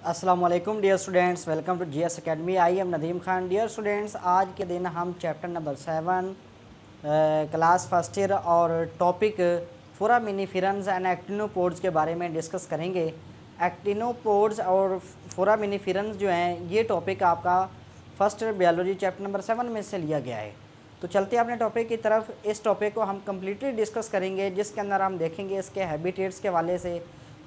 अस्सलाम वालेकुम dear students, welcome to GS academy. I am Nadeem Khan. Dear students, आज के दिन हम chapter number 7 class first year और टॉपिक फोरामिनीफेरेंस एंड एक्टिनोपोड्स के बारे में डिस्कस करेंगे। एक्टिनोपोड्स और फोरामिनीफेरेंस जो हैं, ये टॉपिक आपका first year biology chapter number 7 में से लिया गया है। तो चलते हैं अपने टॉपिक की तरफ। इस टॉपिक को हम कम्प्लीटली डिस्कस करेंगे, जिसके अंदर हम देखेंगे इसके हैबिटेट्स के हवाले से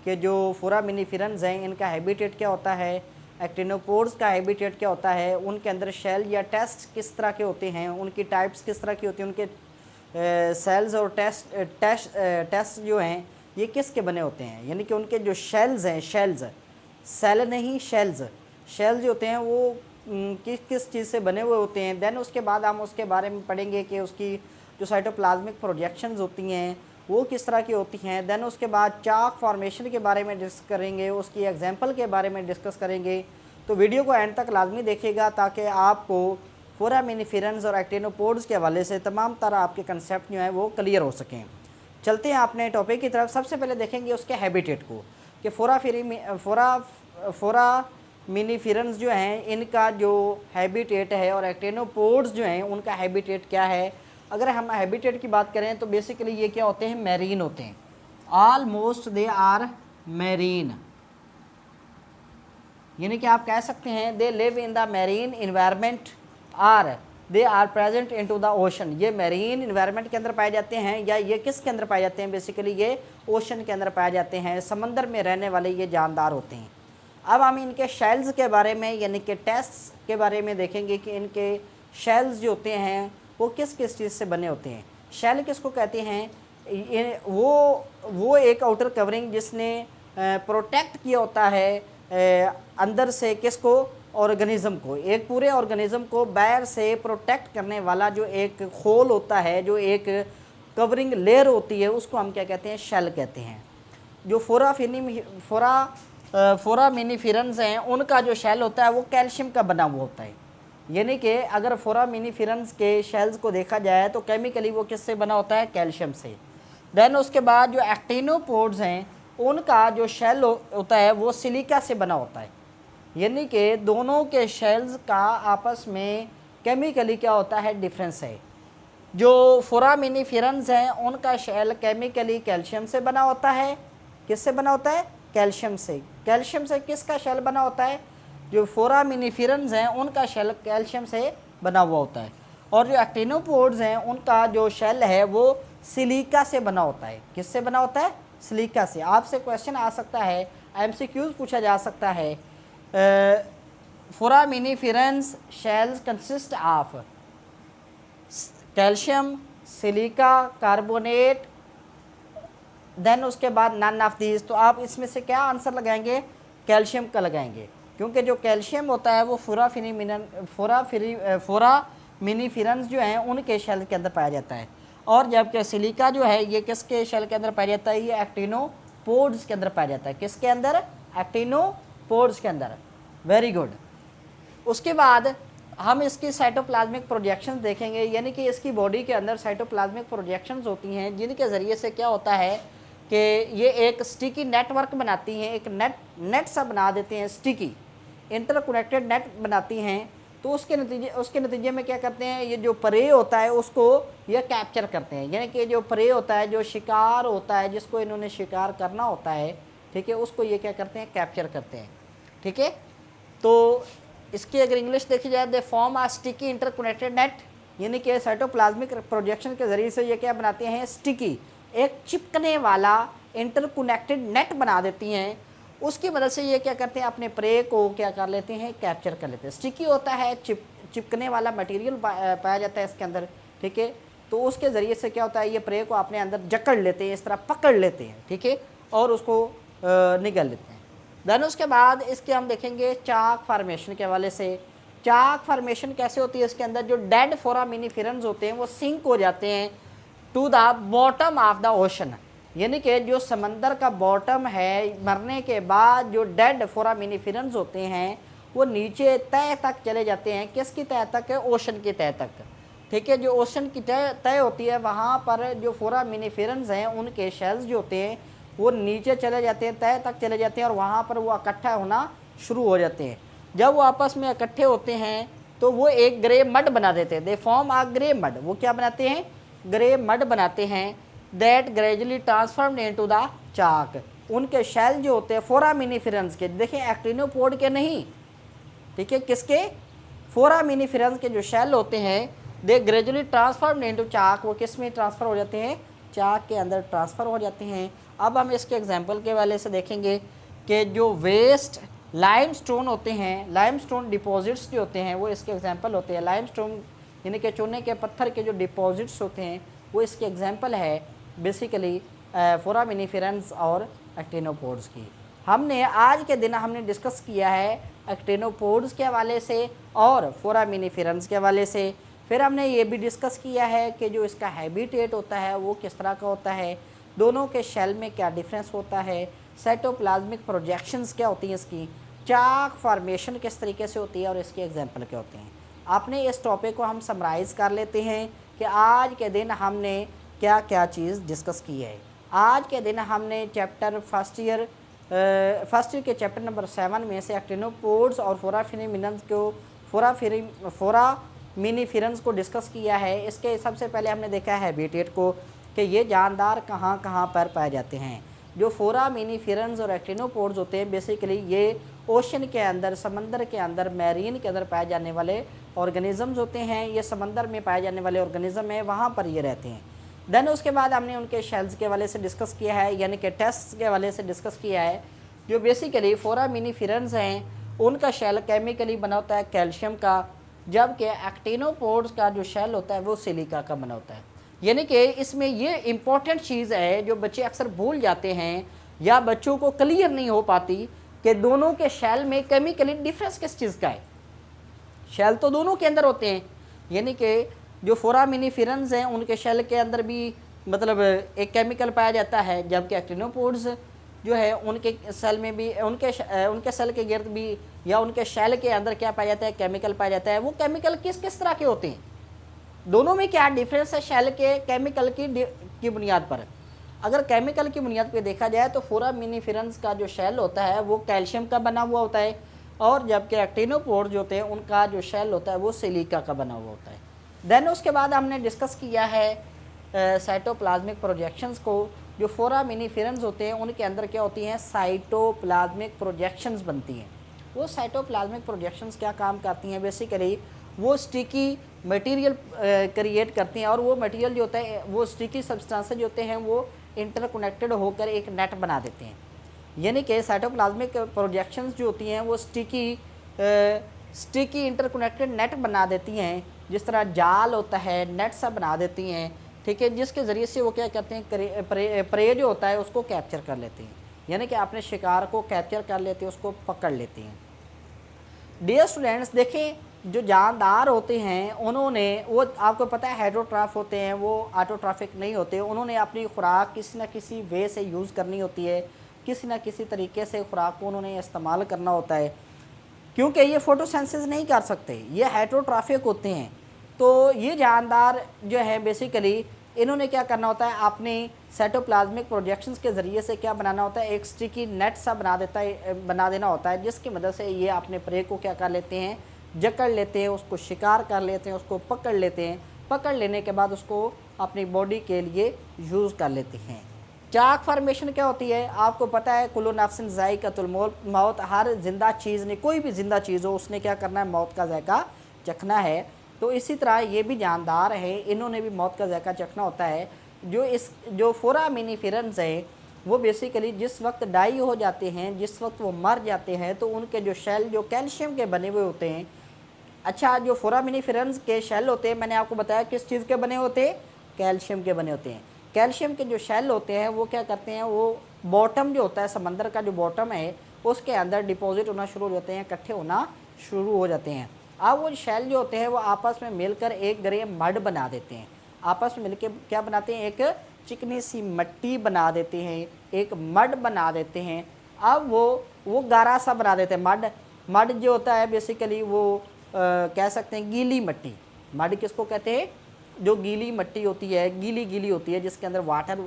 कि जो फोरामिनीफेरेंस हैं इनका हैबिटेट क्या होता है, एक्टिनोपोड्स का हैबिटेट क्या होता है, उनके अंदर शेल या टेस्ट किस तरह के होते हैं, उनकी टाइप्स किस तरह की होती हैं, उनके सेल्स और टेस्ट जो हैं ये किसके बने होते हैं, यानी कि उनके जो शेल्स हैं, सेल नहीं शेल्स जो होते हैं वो किस किस चीज़ से बने हुए होते हैं। देन उसके बाद हम उसके बारे में पढ़ेंगे कि उसकी जो साइटोप्लाज्मिक प्रोजेक्शंस होती हैं वो किस तरह की होती हैं। देन उसके बाद चाक फॉर्मेशन के बारे में डिस्कस करेंगे, उसकी एग्जांपल के बारे में डिस्कस करेंगे। तो वीडियो को एंड तक लाजमी देखिएगा ताकि आपको फोरामिनीफेरेंस और एक्टिनोपोड्स के हवाले से तमाम तरह आपके कंसेप्ट जो हैं वो क्लियर हो सकें। चलते हैं अपने टॉपिक की तरफ। सबसे पहले देखेंगे उसके हैबिटेट को कि फोरामिनीफेरेंस जो हैं इनका जो हैबिटेट है और एक्टिनोपोड्स जो हैं उनका हैबिटेट क्या है। अगर हम हैबिटेट की बात करें तो बेसिकली ये क्या होते हैं, मैरीन होते हैं। ऑलमोस्ट दे आर मैरीन, यानी कि आप कह सकते हैं they live in the marine environment are they are present into the ocean. ये मैरीन इन्वायरमेंट के अंदर पाए जाते हैं या ये किसके अंदर पाए जाते हैं, बेसिकली ये ओशन के अंदर पाए जाते हैं। समंदर में रहने वाले ये जानदार होते हैं। अब हम इनके शेल्स के बारे में यानी कि टेस्ट्स के बारे में देखेंगे कि इनके शेल्स जो होते हैं वो किस किस चीज़ से बने होते हैं। शेल किसको कहते हैं, वो एक आउटर कवरिंग जिसने प्रोटेक्ट किया होता है अंदर से किसको, ऑर्गेनिज्म को। एक पूरे ऑर्गेनिज्म को बाहर से प्रोटेक्ट करने वाला जो एक खोल होता है, जो एक कवरिंग लेयर होती है, उसको हम क्या कहते हैं, शेल कहते हैं। जो फोरामिनीफेरेंस हैं उनका जो शेल होता है वो कैल्शियम का बना हुआ होता है। यानी कि अगर फोरामिनीफेरेंस के शेल्स को देखा जाए तो केमिकली वो किससे बना होता है, कैल्शियम से। देन उसके बाद जो एक्टिनोपोड्स हैं उनका जो शेल होता है वो सिलिका से बना होता है। यानी कि दोनों के शेल्स का आपस में केमिकली क्या होता है, डिफरेंस है। जो फोरामिनीफेरेंस हैं उनका शेल केमिकली कैल्शियम से बना होता है। किससे बना होता है, कैल्शियम से। कैल्शियम से किसका शेल बना होता है, जो फोरामिनीफेरेंस हैं उनका शेल कैल्शियम से बना हुआ होता है। और जो एक्टिनोपोड्स हैं उनका जो शेल है वो सिलिका से बना होता है। किससे बना होता है, सिलिका से। आपसे क्वेश्चन आ सकता है, एमसीक्यूज पूछा जा सकता है, foraminiferans shells consist of calcium, silica, carbonate, then उसके बाद नन ऑफ दीज। तो आप इसमें से क्या आंसर लगाएंगे, कैल्शियम का लगाएंगे, क्योंकि जो कैल्शियम होता है वो फोरामिनीफेरेंस जो हैं उनके शेल के अंदर पाया जाता है। और जबकि सिलिका जो है ये किसके शेल के अंदर पाया जाता है, ये एक्टिनोपोड्स के अंदर पाया जाता है। किसके अंदर, एक्टिनोपोड्स के अंदर। Very good. उसके बाद हम इसकी साइटोप्लाज्मिक प्रोजेक्शंस देखेंगे, यानी कि इसकी बॉडी के अंदर साइटोप्लाज्मिक प्रोजेक्शंस होती हैं जिनके ज़रिए से क्या होता है कि ये एक स्टिकी नेटवर्क बनाती हैं, एक नेट सा बना देते हैं, स्टिकी इंटरकनेक्टेड नेट बनाती हैं। तो उसके नतीजे में क्या करते हैं, ये जो प्रे होता है उसको ये कैप्चर करते हैं। यानी कि जो प्रे होता है, जो शिकार होता है, जिसको इन्होंने शिकार करना होता है, ठीक है, उसको ये क्या करते हैं, कैप्चर करते हैं। ठीक है, तो इसकी अगर इंग्लिश देखी जाए, they form a sticky interconnected net, यानी कि साइटोप्लाज्मिक प्रोजेक्शन के ज़रिए से ये क्या बनाते हैं, स्टिकी, एक चिपकने वाला इंटरकनेक्टेड नेट बना देती हैं। उसकी मदद से ये क्या करते हैं, अपने प्रे को क्या कर लेते हैं, कैप्चर कर लेते हैं। स्टिकी होता है, चिपकने वाला मटेरियल पाया जाता है इसके अंदर। ठीक है, तो उसके ज़रिए से क्या होता है, ये प्रे को अपने अंदर जकड़ लेते हैं, इस तरह पकड़ लेते हैं। ठीक है, और उसको निगल लेते हैं। देन उसके बाद इसके हम देखेंगे चाक फार्मेशन के हवाले से। चाक फार्मेशन कैसे होती है, इसके अंदर जो डेड फोरामिनीफेरेंस होते हैं वो सिंक हो जाते हैं to the bottom of the ocean. यानी कि जो समंदर का बॉटम है, मरने के बाद जो डेड फोरामिनीफेरेंस होते हैं वो नीचे तय तक चले जाते हैं। किसकी तय तक है, ओशन की तय तक। ठीक है, जो ओशन की तय होती है वहाँ पर जो फोरामिनीफेरेंस हैं उनके शेल्स जो होते हैं वो नीचे चले जाते हैं, तय तक चले जाते हैं और वहाँ पर वो इकट्ठा होना शुरू हो जाते हैं। जब वो आपस में इकट्ठे होते हैं तो वो एक ग्रे मड बना देते हैं, they form a grey mud. वो क्या बनाते हैं? ग्रे मड बनाते हैं। That gradually transform into the chalk. उनके शेल जो होते हैं फोरामिनिफेरंस के, देखिए एक्टिनोपोड के नहीं, ठीक है, किसके? फोरामिनिफेरंस के जो शेल होते हैं दे ग्रेजुअली ट्रांसफॉर्म इनटू चाक। वो किस में ट्रांसफ़र हो जाते हैं? चाक के अंदर ट्रांसफ़र हो जाते हैं। अब हम इसके एग्जांपल के वाले से देखेंगे कि जो वेस्ट लाइमस्टोन होते हैं, लाइमस्टोन डिपॉजिट्स जो होते हैं वो इसके एग्जांपल होते हैं। लाइमस्टोन यानी कि चूने के पत्थर के जो डिपॉजिट्स होते हैं वो इसके एग्जांपल है बेसिकली फोरामिनिफेरंस और एक्टिनोपोड्स की। हमने आज के दिन हमने डिस्कस किया है एक्टिनोपोड्स के हवाले से और फोरामिनिफेरंस के हवाले से। फिर हमने ये भी डिस्कस किया है कि जो इसका हैबिटेट होता है वो किस तरह का होता है, दोनों के शेल में क्या डिफरेंस होता है, साइटोप्लाज्मिक प्रोजेक्शंस क्या होती हैं इसकी, चाक फॉर्मेशन किस तरीके से होती है और इसके एग्जांपल क्या होते हैं। आपने इस टॉपिक को हम समराइज़ कर लेते हैं कि आज के दिन हमने क्या क्या चीज़ डिस्कस की है। आज के दिन हमने चैप्टर फर्स्ट ईयर के चैप्टर नंबर 7 में से एक्टिनोपोड्स और फोरामिनिफेरंस को डिस्कस किया है। इसके सबसे पहले हमने देखा है हैबिटेट को कि ये जानदार कहाँ कहाँ पर पाए जाते हैं। जो फोरामिनिफेरंस और एक्टिनोपोड्स होते हैं बेसिकली ये ओशन के अंदर, समंदर के अंदर, मैरीन के अंदर पाए जाने वाले ऑर्गेनिजम्स होते हैं। ये समंदर में पाए जाने वाले ऑर्गेनिज्म हैं, वहाँ पर ये रहते हैं। देन उसके बाद हमने उनके शेल्स के वाले से डिस्कस किया है, यानी कि टेस्ट के वाले से डिस्कस किया है। जो बेसिकली फोरामिनिफेरंस हैं उनका शेल केमिकली बना होता है कैल्शियम का, जबकि एक्टिनोपोड्स का जो शेल होता है वो सिलिका का बना होता है। यानी कि इसमें ये इम्पॉर्टेंट चीज़ है जो बच्चे अक्सर भूल जाते हैं या बच्चों को क्लियर नहीं हो पाती कि दोनों के शेल में केमिकली डिफरेंस किस चीज़ का है। शेल तो दोनों के अंदर होते हैं, यानी कि जो फोरामिनिफेरंस हैं उनके शेल के अंदर भी मतलब एक केमिकल पाया जाता है, जबकि एक्टिनोपोड्स जो है उनके सेल में भी उनके सेल के गिर्द भी या उनके शेल के अंदर क्या पाया जाता है? केमिकल पाया जाता है। वो केमिकल किस किस तरह के होते हैं, दोनों में क्या डिफरेंस है शेल के केमिकल की बुनियाद पर। अगर केमिकल की बुनियाद पर देखा जाए तो फोरामिनिफेरंस का जो शेल होता है वो कैल्शियम का बना हुआ होता है, और जबकि एक्टिनोपोड जो होते हैं उनका जो शेल होता है वो सिलिका का बना हुआ होता है। देन उसके बाद हमने डिस्कस किया है साइटोप्लाज्मिक प्रोजेक्शंस को। जो फोरामिनिफेरंस होते हैं उनके अंदर क्या होती हैं? साइटोप्लाज्मिक प्रोजेक्शंस बनती हैं। वो साइटोप्लाज्मिक प्रोजेक्शंस क्या काम करती हैं? बेसिकली वो स्टिकी मटेरियल क्रिएट करती हैं, और वो मटेरियल जो होता है वो स्टिकी सब्सटेंसेस जो होते हैं वो इंटरकनेक्टेड होकर एक नेट बना देते हैं। यानी कि साइटोप्लाज्मिक प्रोजेक्शंस जो होती हैं वो स्टिकी इंटरकनेक्टेड नेट बना देती हैं, जिस तरह जाल होता है नेट सा बना देती हैं, ठीक है, जिसके ज़रिए से वो क्या करते हैं? प्रे जो होता है उसको कैप्चर कर लेते हैं, यानी कि अपने शिकार को कैप्चर कर लेते हैं, उसको पकड़ लेते हैं। डियर स्टूडेंट्स, देखें जो जानदार होते हैं उन्होंने, वो आपको पता है हेटेरोट्रॉफ होते हैं, वो ऑटोट्रॉफिक नहीं होते। उन्होंने अपनी खुराक किसी न किसी वे से यूज़ करनी होती है, किसी न किसी तरीके से खुराक को उन्होंने इस्तेमाल करना होता है, क्योंकि ये फोटोसिंथेसिस नहीं कर सकते, ये हेटेरोट्रॉफिक होते हैं। तो ये जानदार जो है बेसिकली इन्होंने क्या करना होता है? अपनी साइटोप्लाज्मिक प्रोजेक्शंस के ज़रिए से क्या बनाना होता है? एक स्टिकी नेट सा बना देना होता है, जिसकी मदद से ये अपने प्रे को क्या कर लेते हैं? जकड़ लेते हैं, उसको शिकार कर लेते हैं, उसको पकड़ लेते हैं। पकड़ लेने के बाद उसको अपनी बॉडी के लिए यूज़ कर लेते हैं। चाक फॉर्मेशन क्या होती है? आपको पता है कुल्लु नफ्सिन ज़ाइक़तुल मौत, हर जिंदा चीज़ ने, कोई भी जिंदा चीज़ हो उसने क्या करना है? मौत का जायका चखना है। तो इसी तरह ये भी जानदार है, इन्होंने भी मौत का जायका चखना होता है। जो फोरामिनिफेरंस है वो बेसिकली जिस वक्त डाई हो जाते हैं, जिस वक्त वो मर जाते हैं, तो उनके जो शेल जो कैल्शियम के बने हुए होते हैं। अच्छा, जो फोरामिनिफेरंस के शेल होते हैं मैंने आपको बताया किस चीज़ के बने होते हैं? कैल्शियम के बने होते हैं। कैल्शियम के जो शेल होते हैं वो क्या करते हैं? वो बॉटम जो होता है, समंदर का जो बॉटम है उसके अंदर डिपॉजिट होना शुरू हो जाते हैं, इकट्ठे होना शुरू हो जाते हैं। अब वो शेल जो होते हैं वो आपस में मिलकर एक ग्रे मड बना देते हैं। आपस में मिलकर क्या बनाते हैं? एक चिकनी सी मिट्टी बना देते हैं, एक मड बना देते हैं। अब वो गारा सा बना देते हैं। मड जो होता है बेसिकली वो कह सकते हैं गीली मिट्टी। मड किसको कहते हैं? जो गीली मिट्टी होती है, गीली होती है, जिसके अंदर वाटर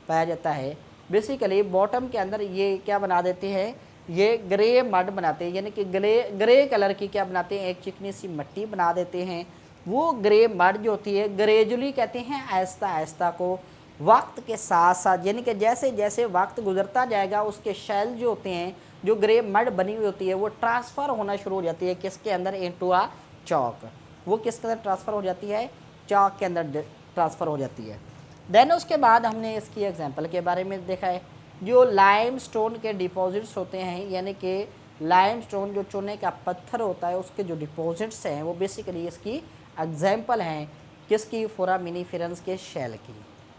पाया जाता है। बेसिकली बॉटम के अंदर ये क्या बना देते हैं? ये ग्रे मड बनाते हैं, यानी कि ग्रे कलर की क्या बनाते हैं, एक चिकनी सी मिट्टी बना देते हैं। वो ग्रे मड जो होती है ग्रेजुअली कहते हैं आहिस्ता आहिस्ता को, वक्त के साथ साथ, यानी कि जैसे जैसे वक्त गुजरता जाएगा उसके शेल जो होते हैं, जो ग्रे मड बनी हुई होती है वो ट्रांसफ़र होना शुरू हो जाती है किसके अंदर, इनटू आ चौक। वो किसके अंदर ट्रांसफ़र हो जाती है, चौक के अंदर ट्रांसफ़र हो जाती है। देन उसके बाद हमने इसकी एग्जांपल के बारे में देखा है। जो लाइमस्टोन के डिपॉजिट्स होते हैं, यानी कि लाइमस्टोन जो चूने का पत्थर होता है उसके जो डिपॉजिट्स हैं वो बेसिकली इसकी एग्जांपल हैं किसकी, फोरामिनीफेरस के शेल की।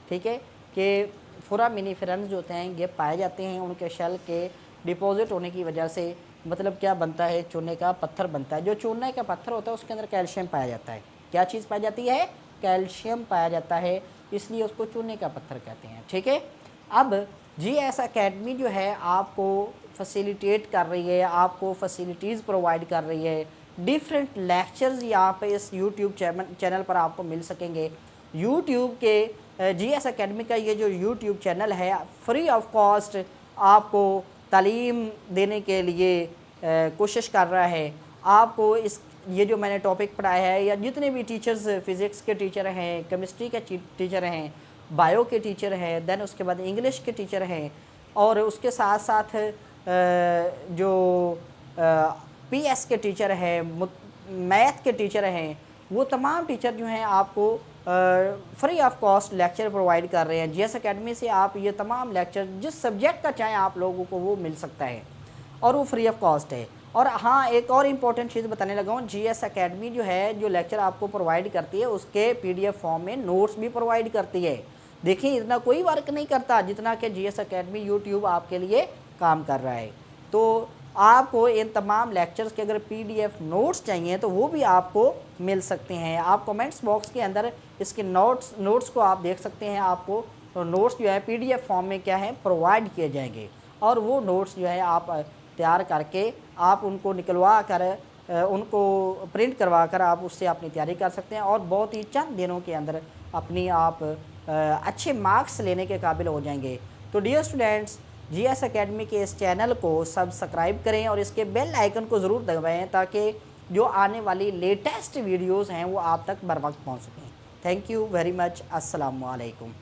ठीक है, कि फोरामिनीफेरस जो होते हैं ये पाए जाते हैं, उनके शेल के डिपॉजिट होने की वजह से मतलब क्या बनता है, चूने का पत्थर बनता है। जो चूने का पत्थर होता है उसके अंदर कैल्शियम पाया जाता है। क्या चीज़ पाई जाती है, कैल्शियम पाया जाता है, इसलिए उसको चूने का पत्थर कहते हैं। ठीक है, अब GS एकेडमी जो है आपको फैसिलिटेट कर रही है, आपको फैसिलिटीज़ प्रोवाइड कर रही है। डिफरेंट लेक्चर्स यहाँ पे इस यूट्यूब चैनल पर आपको मिल सकेंगे। यूट्यूब के GS एकेडमी का ये जो यूट्यूब चैनल है फ्री ऑफ कॉस्ट आपको तालीम देने के लिए कोशिश कर रहा है। आपको इस ये जो मैंने टॉपिक पढ़ाया है, या जितने भी टीचर्स फिज़िक्स के टीचर हैं, केमिस्ट्री के टीचर हैं, बायो के टीचर हैं, देन उसके बाद इंग्लिश के टीचर हैं, और उसके साथ साथ जो PS के टीचर हैं, मैथ के टीचर हैं, वो तमाम टीचर जो हैं आपको free of cost lecture provide कर रहे हैं। GS एकेडमी से आप ये तमाम लेक्चर जिस सब्जेक्ट का चाहें आप लोगों को वो मिल सकता है, और वो फ्री ऑफ कॉस्ट है। और हाँ, एक और इम्पॉर्टेंट चीज़ बताने लगा हूँ, GS एकेडमी जो है जो लेक्चर आपको प्रोवाइड करती है उसके PDF फॉर्म में नोट्स भी प्रोवाइड करती है। देखिए, इतना कोई वर्क नहीं करता जितना कि GS एकेडमी यूट्यूब आपके लिए काम कर रहा है। तो आपको इन तमाम लेक्चर्स के अगर PDF नोट्स चाहिए तो वो भी आपको मिल सकते हैं। आप कमेंट्स बॉक्स के अंदर इसके नोट्स को आप देख सकते हैं। आपको नोट्स जो है PDF फॉर्म में क्या है प्रोवाइड किए जाएंगे, और वो नोट्स जो है आप तैयार करके आप उनको निकलवा कर उनको प्रिंट करवा कर आप उससे अपनी तैयारी कर सकते हैं, और बहुत ही चंद दिनों के अंदर अपनी आप अच्छे मार्क्स लेने के काबिल हो जाएंगे। तो डियर स्टूडेंट्स, GS एकेडमी के इस चैनल को सब्सक्राइब करें और इसके बेल आइकन को ज़रूर दबाएं ताकि जो आने वाली लेटेस्ट वीडियोज़ हैं वो आप तक बर वक्त पहुँच सकें। Thank you very much. अस्सलाम वालेकुम।